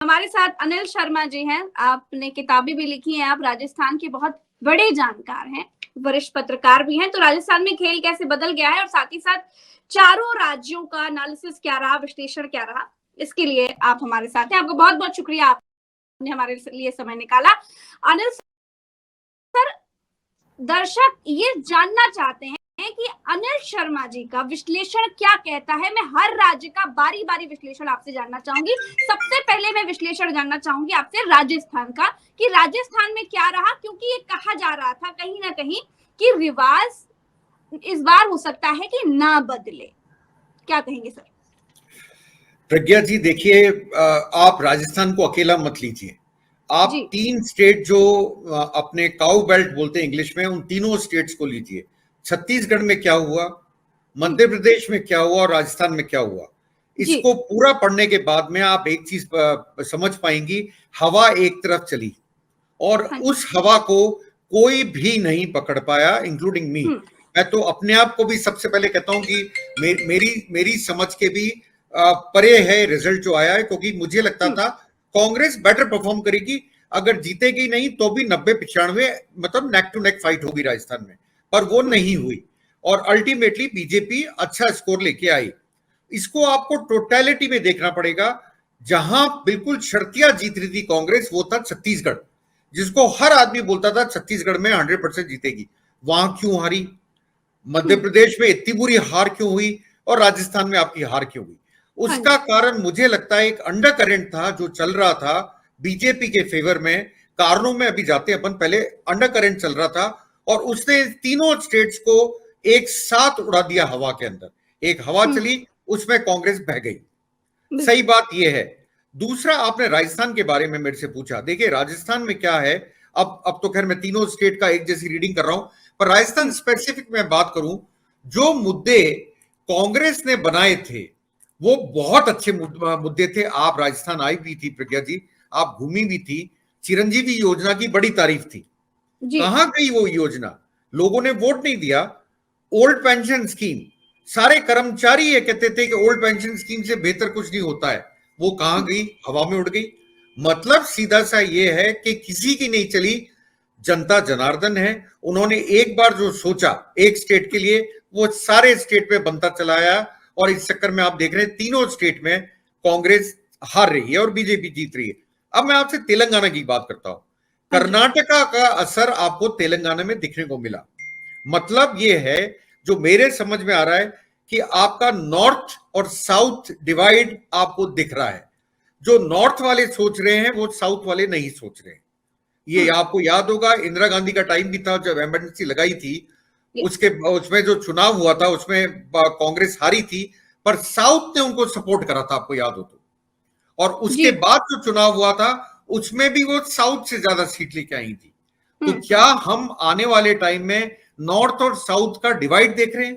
हमारे साथ अनिल शर्मा जी हैं। आपने किताबें भी लिखी हैं, आप राजस्थान के बहुत बड़े जानकार हैं, वरिष्ठ पत्रकार भी हैं। तो राजस्थान में खेल कैसे बदल गया है और साथ ही साथ चारों राज्यों का एनालिसिस क्या रहा, विश्लेषण क्या रहा, इसके लिए आप हमारे साथ हैं। आपका बहुत बहुत शुक्रिया, आपने हमारे लिए समय निकाला। अनिल सर, दर्शक ये जानना चाहते हैं कि अनिल शर्मा जी का विश्लेषण क्या कहता है। मैं हर राज्य का बारी बारी विश्लेषण आपसे जानना चाहूंगी। सबसे पहले मैं विश्लेषण जानना चाहूंगी आपसे राजस्थान का, कि राजस्थान में क्या रहा, क्योंकि ये कहा जा रहा था कहीं ना कहीं कि रिवाज इस बार हो सकता है कि ना बदले। क्या कहेंगे सर? प्रज्ञा जी, देखिए, आप राजस्थान को अकेला मत लीजिए। आप जी। 3 स्टेट जो अपने काउ बेल्ट बोलते हैं इंग्लिश में, उन तीनों स्टेट्स को लीजिए। छत्तीसगढ़ में क्या हुआ, मध्य प्रदेश में क्या हुआ और राजस्थान में क्या हुआ, इसको पूरा पढ़ने के बाद में आप एक चीज समझ पाएंगी। हवा एक तरफ चली और उस हवा को कोई भी नहीं पकड़ पाया, इंक्लूडिंग मी। मैं तो अपने आप को भी सबसे पहले कहता हूं कि मेरी समझ के भी परे है रिजल्ट जो आया है, क्योंकि मुझे लगता था कांग्रेस बेटर परफॉर्म करेगी, अगर जीतेगी नहीं तो भी 90-95 मतलब नेक टू नेक फाइट होगी राजस्थान में, पर वो नहीं हुई और अल्टीमेटली बीजेपी अच्छा स्कोर लेके आई। इसको आपको टोटलिटी में देखना पड़ेगा। जहां बिल्कुल शर्तिया जीत रही थी कांग्रेस, वो था छत्तीसगढ़, जिसको हर आदमी बोलता था छत्तीसगढ़ में 100% जीतेगी। वहां क्यों हारी? मध्य प्रदेश में इतनी बुरी हार क्यों हुई और राजस्थान में आपकी हार क्यों हुई? उसका कारण मुझे लगता है एक अंडर करंट था जो चल रहा था बीजेपी के फेवर में। कारणों में अभी जाते अपन, पहले अंडर करंट चल रहा था और उसने तीनों स्टेट्स को एक साथ उड़ा दिया हवा के अंदर। एक हवा चली, उसमें कांग्रेस बह गई। सही बात यह है। दूसरा, आपने राजस्थान के बारे में मेरे से पूछा। देखिए, राजस्थान में क्या है, अब तो खैर मैं तीनों स्टेट का एक जैसी रीडिंग कर रहा हूं, पर राजस्थान स्पेसिफिक में बात करूं, जो मुद्दे कांग्रेस ने बनाए थे वो बहुत अच्छे मुद्दे थे। आप राजस्थान आई भी थी प्रज्ञा जी, आप घूमी भी थी। चिरंजीवी योजना की बड़ी तारीफ थी। कहां गई वो योजना? लोगों ने वोट नहीं दिया। ओल्ड पेंशन स्कीम, सारे कर्मचारी ये कहते थे कि ओल्ड पेंशन स्कीम से बेहतर कुछ नहीं होता है। वो कहां गई? हवा में उड़ गई। मतलब सीधा सा ये है कि किसी की नहीं चली। जनता जनार्दन है, उन्होंने एक बार जो सोचा एक स्टेट के लिए, वो सारे स्टेट में बनता चला आया और इस चक्कर में आप देख रहे हैं तीनों स्टेट में कांग्रेस हार रही है और बीजेपी जीत रही है। अब मैं आपसे तेलंगाना की बात करता हूं। कर्नाटका का असर आपको तेलंगाना में दिखने को मिला। मतलब यह है, जो मेरे समझ में आ रहा है, कि आपका नॉर्थ और साउथ डिवाइड आपको दिख रहा है। जो नॉर्थ वाले सोच रहे हैं वो साउथ वाले नहीं सोच रहे हैं। ये आपको याद होगा, इंदिरा गांधी का टाइम भी था जब एमरजेंसी लगाई थी, उसमें जो चुनाव हुआ था उसमें कांग्रेस हारी थी, पर साउथ ने उनको सपोर्ट करा था, आपको याद हो तो। और उसके बाद जो चुनाव हुआ था उसमें भी वो साउथ से ज्यादा सीट लेके आई थी। तो क्या हम आने वाले टाइम में नॉर्थ और साउथ का डिवाइड देख रहे हैं?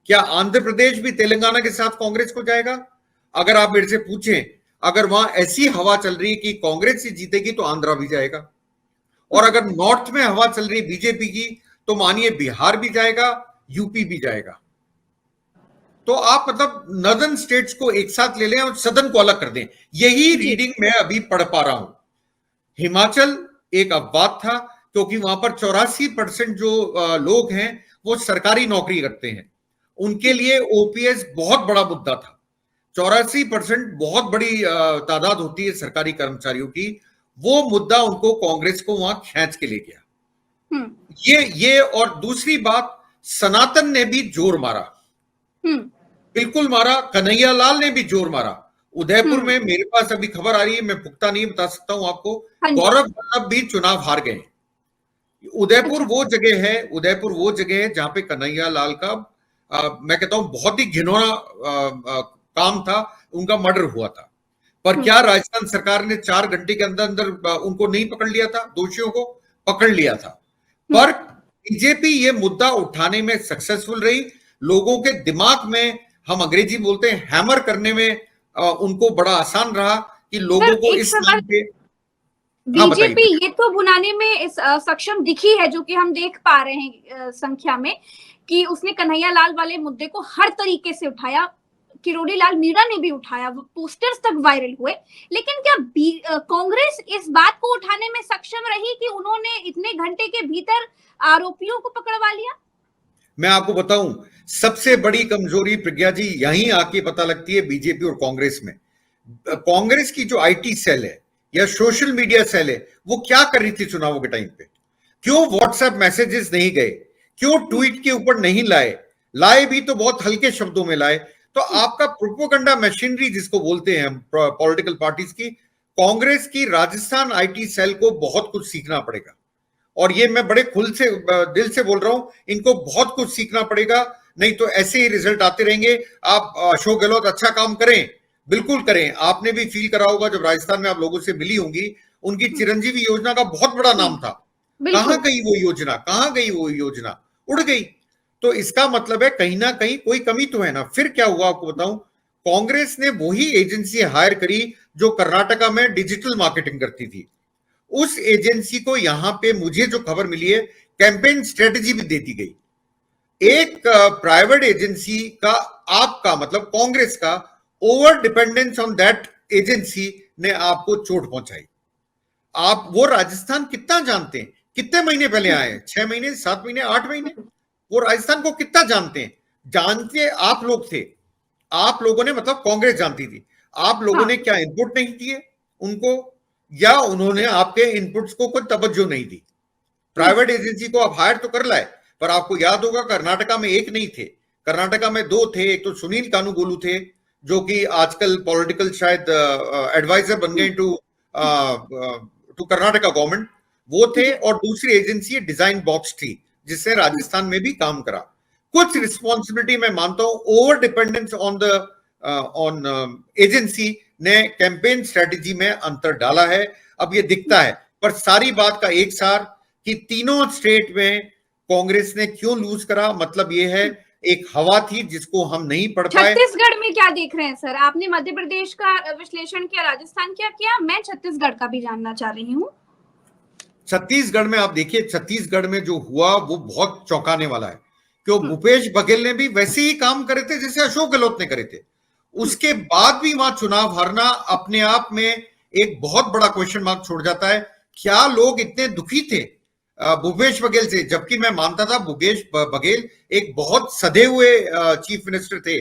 क्या आंध्र प्रदेश भी तेलंगाना के साथ कांग्रेस को जाएगा? अगर आप मेरे से पूछें, अगर वहां ऐसी हवा चल रही है कि कांग्रेस ही जीतेगी तो आंध्रा भी जाएगा। और अगर नॉर्थ में हवा चल रही है बीजेपी की, तो मानिए बिहार भी जाएगा, यूपी भी जाएगा। तो आप मतलब नॉर्दर्न स्टेट्स को एक साथ ले लें और सदन को अलग कर दें। यही रीडिंग मैं अभी पढ़ पा रहा हूं। हिमाचल एक अपवाद था, क्योंकि वहां पर 84% जो लोग हैं वो सरकारी नौकरी करते हैं। उनके लिए ओपीएस बहुत बड़ा मुद्दा था। 84% बहुत बड़ी तादाद होती है सरकारी कर्मचारियों की। वो मुद्दा उनको कांग्रेस को वहां खींच के ले गया। ये और दूसरी बात, सनातन ने भी जोर मारा, बिल्कुल मारा। कन्हैया लाल ने भी जोर मारा। उदयपुर में मेरे पास अभी खबर आ रही है, मैं पुख्ता नहीं बता सकता हूं आपको, गौरव वल्लभ भी चुनाव हार गए। उदयपुर वो जगह है, उदयपुर वो जगह है जहां पे कन्हैया लाल का मैं कहता हूं बहुत ही घिनौना काम था, उनका मर्डर हुआ था। पर क्या राजस्थान सरकार ने 4 घंटे के अंदर अंदर उनको नहीं पकड़ लिया था? दोषियों को पकड़ लिया था। पर बीजेपी ये मुद्दा उठाने में सक्सेसफुल रही। लोगों के दिमाग में, हम अंग्रेजी बोलते हैं, हैमर करने में उनको बड़ा आसान रहा कि लोगों को इस नाम पे। बीजेपी ये तो बुनाने में सक्षम दिखी है, जो कि हम देख पा रहे हैं संख्या में, कि उसने कन्हैया लाल वाले मुद्दे को हर तरीके से उठाया, किरोड़ी लाल मीणा ने भी उठाया, वो पोस्टर्स तक वायरल हुए। लेकिन क्या कांग्रेस इस बात को उठाने में सक्षम रही कि उन्होंने इतने घंटे के भीतर आरोपियों को पकड़वा लिया? मैं आपको बताऊं, सबसे बड़ी कमजोरी प्रज्ञा जी यहीं आके पता लगती है बीजेपी और कांग्रेस में। कांग्रेस की जो आईटी सेल है या सोशल मीडिया सेल है, वो क्या कर रही थी चुनावों के टाइम पे? क्यों व्हाट्सएप मैसेजेस नहीं गए? क्यों ट्वीट के ऊपर नहीं लाए भी तो बहुत हल्के शब्दों में लाए। तो आपका प्रोपोगंडा मशीनरी जिसको बोलते हैं हम पॉलिटिकल पार्टीज की, कांग्रेस की राजस्थान आईटी सेल को बहुत कुछ सीखना पड़ेगा। और ये मैं बड़े खुल से दिल से बोल रहा हूं, इनको बहुत कुछ सीखना पड़ेगा, नहीं तो ऐसे ही रिजल्ट आते रहेंगे। आप अशोक गहलोत अच्छा काम करें, बिल्कुल करें। आपने भी फील करा होगा जब राजस्थान में आप लोगों से मिली होंगी, उनकी चिरंजीवी योजना का बहुत बड़ा नाम था। कहां गई वो योजना? कहां गई वो योजना? उड़ गई। तो इसका मतलब है कहीं ना कहीं कोई कमी तो है ना। फिर क्या हुआ आपको बताऊं, कांग्रेस ने वही एजेंसी हायर करी जो कर्नाटका में डिजिटल मार्केटिंग करती थी। उस एजेंसी को यहां पे मुझे जो खबर मिली है, कैंपेन स्ट्रेटेजी भी देती गई। एक प्राइवेट एजेंसी का, आपका मतलब कांग्रेस का over dependence on that agency ने आपको चोट पहुंचाई। आप वो राजस्थान कितना जानते हैं? कितने महीने पहले आए? 6 महीने, 7 महीने, 8 महीने? वो राजस्थान को कितना जानते हैं? जानते आप लोग थे, आप लोगों ने, मतलब कांग्रेस जानती थी। आप लोगों ने क्या इनपुट नहीं दिए उनको, या उन्होंने आपके इनपुट्स को कोई तवज्जो नहीं दी? प्राइवेट एजेंसी को आप हायर तो कर लाए, पर आपको याद होगा कर्नाटका में एक नहीं थे, कर्नाटका में 2 थे। एक तो सुनील कानूगोलू थे, जो कि आजकल पॉलिटिकल शायद एडवाइजर बन गए टू कर्नाटका गवर्नमेंट, वो थे। और दूसरी एजेंसी डिजाइन बॉक्स थी, जिसने राजस्थान में भी काम करा। कुछ रिस्पॉन्सिबिलिटी मैं मानता हूं, ओवर डिपेंडेंस ऑन एजेंसी ने कैंपेन स्ट्रेटेजी में अंतर डाला है। अब ये दिखता है, पर सारी बात का एक सार कि तीनों स्टेट में कांग्रेस ने क्यों लूज करा, मतलब ये है एक हवा थी जिसको हम नहीं पढ़ पाए। छत्तीसगढ़ में क्या देख रहे हैं सर? आपने मध्य प्रदेश का विश्लेषण किया, राजस्थान क्या किया, मैं छत्तीसगढ़ का भी जानना चाह रही हूँ। छत्तीसगढ़ में आप देखिए, छत्तीसगढ़ में जो हुआ वो बहुत चौंकाने वाला है। क्यों? भूपेश बघेल ने भी वैसे ही काम करे थे जैसे अशोक गहलोत ने करे थे। उसके बाद भी वहां चुनाव हारना अपने आप में एक बहुत बड़ा क्वेश्चन मार्क छोड़ जाता है। क्या लोग इतने दुखी थे भूपेश बघेल से? जबकि मैं मानता था भूपेश बघेल एक बहुत सधे हुए चीफ मिनिस्टर थे,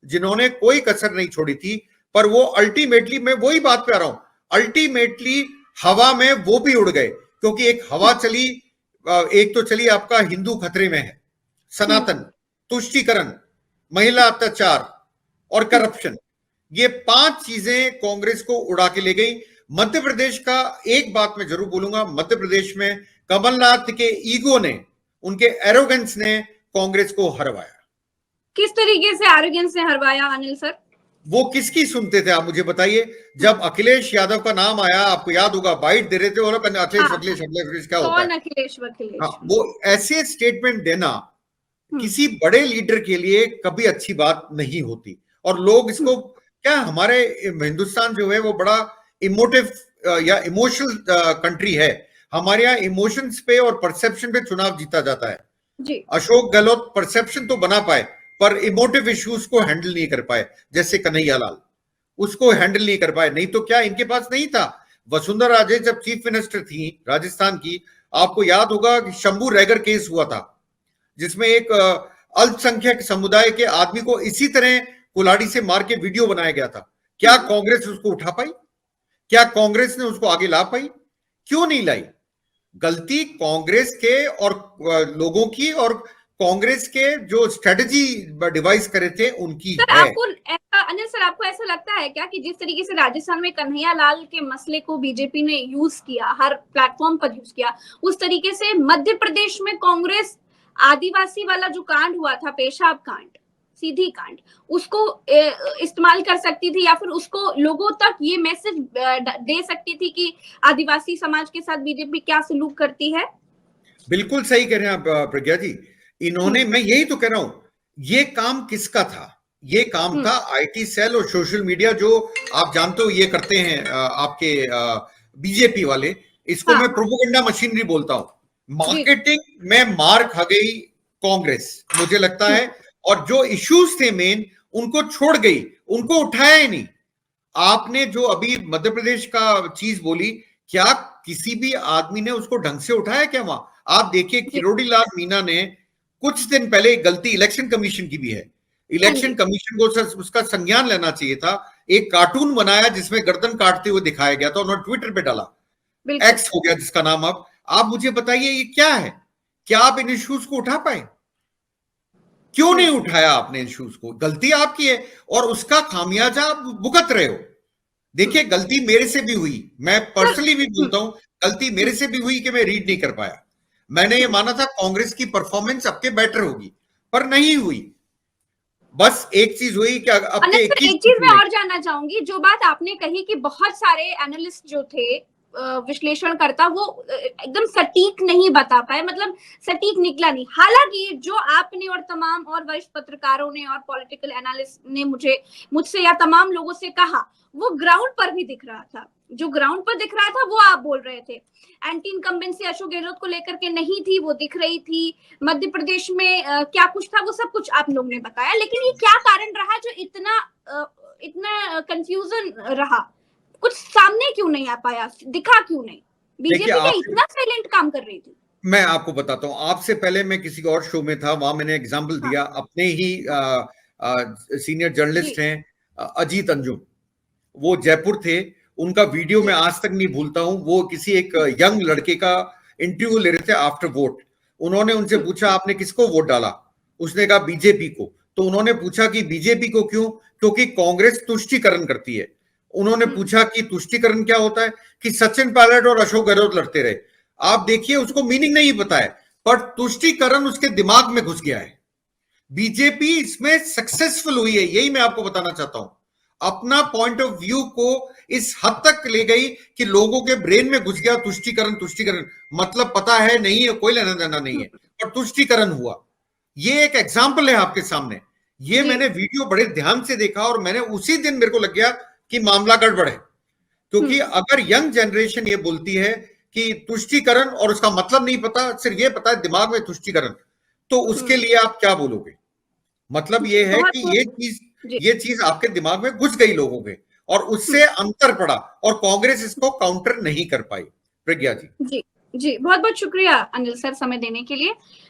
जिन्होंने कोई कसर नहीं छोड़ी थी। पर वो अल्टीमेटली, मैं वही बात पे आ रहा हूं, अल्टीमेटली हवा में वो भी उड़ गए। क्योंकि एक हवा चली, एक तो चली आपका हिंदू खतरे में है, सनातन, तुष्टीकरण, महिला अत्याचार और करप्शन। ये 5 चीजें कांग्रेस को उड़ा के ले गई। मध्य प्रदेश का एक बात मैं जरूर बोलूंगा, मध्य प्रदेश में कमलनाथ के ईगो ने, उनके एरोगेंस ने कांग्रेस को हरवाया। किस तरीके से एरोगेंस ने हरवाया अनिल सर? वो किसकी सुनते थे आप मुझे बताइए? जब अखिलेश यादव का नाम आया, आपको याद होगा, बाइट दे रहे थे वो लोग, अखिलेश क्या होता है? अखिलेश हाँ, वो ऐसे स्टेटमेंट देना किसी बड़े लीडर के लिए कभी अच्छी बात नहीं होती। और लोग इसको, क्या हमारे हिंदुस्तान जो है वो बड़ा इमोटिव या इमोशनल कंट्री है। हमारे यहाँ इमोशंस पे और परसेप्शन पे चुनाव जीता जाता है जी। अशोक गहलोत परसेप्शन तो बना पाए, पर इमोटिव इश्यूज को हैंडल नहीं कर पाए। जैसे कन्हैया लाल, उसको हैंडल नहीं कर पाए। नहीं तो क्या इनके पास नहीं था? वसुंधरा राजे जब चीफ मिनिस्टर थी राजस्थान की, आपको याद होगा कि शंभू रैगर केस हुआ था, जिसमें एक अल्पसंख्यक समुदाय के आदमी को इसी तरह कुल्हाड़ी से मार के वीडियो बनाया गया था। क्या कांग्रेस उसको उठा पाई? क्या कांग्रेस ने उसको आगे ला पाई? क्यों नहीं लाई? गलती कांग्रेस के और लोगों की, और कांग्रेस के जो स्ट्रेटजी डिवाइस करे थे उनकी सर, है। अनिल सर, आपको ऐसा लगता है क्या कि जिस तरीके से राजस्थान में कन्हैया लाल के मसले को बीजेपी ने यूज किया, हर प्लेटफॉर्म पर यूज किया, उस तरीके से मध्य प्रदेश में कांग्रेस आदिवासी वाला जो कांड हुआ था, पेशाब कांड, सीधी कांड, उसको इस्तेमाल कर सकती थी, या फिर उसको लोगों तक ये मैसेज दे सकती थी कि आदिवासी समाज के साथ बीजेपी क्या सलूक करती है? बिल्कुल सही कह रहे हैं आप प्रज्ञा जी। इन्होंने, मैं यही तो कह रहा हूं, ये काम किसका था? ये काम था आईटी सेल और सोशल मीडिया, जो आप जानते हो ये करते हैं आपके बीजेपी वाले। इसको मैं प्रोपेगेंडा मशीनरी बोलता हूं। मार्केटिंग में मार खा गई कांग्रेस, मुझे लगता है। और जो इश्यूज थे मेन, उनको छोड़ गई, उनको उठाया ही नहीं। आपने जो अभी मध्य प्रदेश का चीज बोली, क्या किसी भी आदमी ने उसको ढंग से उठाया क्या वहां? आप देखिए किरोड़ी लाल मीणा ने कुछ दिन पहले एक गलती इलेक्शन कमीशन की भी है, इलेक्शन कमीशन को उसका संज्ञान लेना चाहिए था। एक कार्टून बनाया जिसमें गर्दन काटते हुए दिखाया गया था, उन्होंने ट्विटर पे डाला, एक्स हो गया जिसका नाम। अब आप मुझे बताइए ये क्या है? क्या आप इन इश्यूज को उठा पाए? क्यों नहीं उठाया आपने इश्यूज को? गलती आपकी है और उसका खामियाजा आप भुगत रहे हो। देखिए गलती मेरे से भी हुई, मैं पर्सनली भी बोलता हूं, गलती मेरे से भी हुई कि मैं रीड नहीं कर पाया। मैंने ये माना था कांग्रेस की परफॉर्मेंस अब के बेटर होगी, पर नहीं हुई। बस एक चीज हुई कि अब के 21 एक चीज मैं और जानना चाहूंगी, जो बात आपने कही कि बहुत सारे एनालिस्ट जो थे, विश्लेषण करता, वो एकदम सटीक नहीं बता पाए, मतलब सटीक निकला नहीं। हालांकि जो आपने और तमाम और वरिष्ठ पत्रकारों ने और पॉलिटिकल एनालिस्ट ने मुझसे या तमाम लोगों से कहा, वो ग्राउंड पर भी दिख रहा था। जो ग्राउंड पर दिख रहा था वो आप बोल रहे थे। एंटी इनकम्बेंसी अशोक गहलोत को लेकर के नहीं थी, वो दिख रही थी। मध्य प्रदेश में क्या कुछ था वो सब कुछ आप लोग ने बताया, लेकिन ये क्या कारण रहा जो इतना कंफ्यूजन रहा? कुछ सामने क्यों नहीं आ पाया, दिखा क्यों नहीं? बीजेपी क्या इतना साइलेंट काम कर रही थी? मैं आपको बताता हूं, आपसे पहले मैं किसी और शो में था, वहां मैंने एग्जाम्पल दिया, अपने ही सीनियर जर्नलिस्ट हैं अजीत अंजुम, वो जयपुर थे, उनका वीडियो मैं आज तक नहीं भूलता हूं। वो किसी एक यंग लड़के का इंटरव्यू ले रहे थे आफ्टर वोट। उन्होंने उनसे पूछा आपने किसको वोट डाला? उसने कहा बीजेपी को। तो उन्होंने पूछा कि बीजेपी को क्यों? क्योंकि कांग्रेस तुष्टीकरण करती है। उन्होंने पूछा कि तुष्टीकरण क्या होता है? कि सचिन पायलट और अशोक गहलोत लड़ते रहे। आप देखिए उसको मीनिंग नहीं पता है, पर तुष्टीकरण उसके दिमाग में घुस गया है। बीजेपी इसमें सक्सेसफुल हुई है, यही मैं आपको बताना चाहता हूं। अपना पॉइंट ऑफ व्यू को इस हद तक ले गई कि लोगों के ब्रेन में घुस गया तुष्टीकरण। तुष्टीकरण मतलब पता है नहीं है, कोई लेना देना नहीं है, और तुष्टीकरण हुआ। ये एक एग्जाम्पल है आपके सामने। ये मैंने वीडियो बड़े ध्यान से देखा और मैंने उसी दिन मेरे को लग गया कि मामला गड़बड़ है। क्योंकि अगर यंग जनरेशन ये बोलती है कि तुष्टीकरण और उसका मतलब नहीं पता, सिर्फ ये पता है दिमाग में तुष्टीकरण, तो उसके लिए आप क्या बोलोगे? मतलब ये है कि ये चीज आपके दिमाग में घुस गई लोगों के, और उससे अंतर पड़ा, और कांग्रेस इसको काउंटर नहीं कर पाई। प्रज्ञा जी। जी, बहुत बहुत शुक्रिया अनिल सर समय देने के लिए।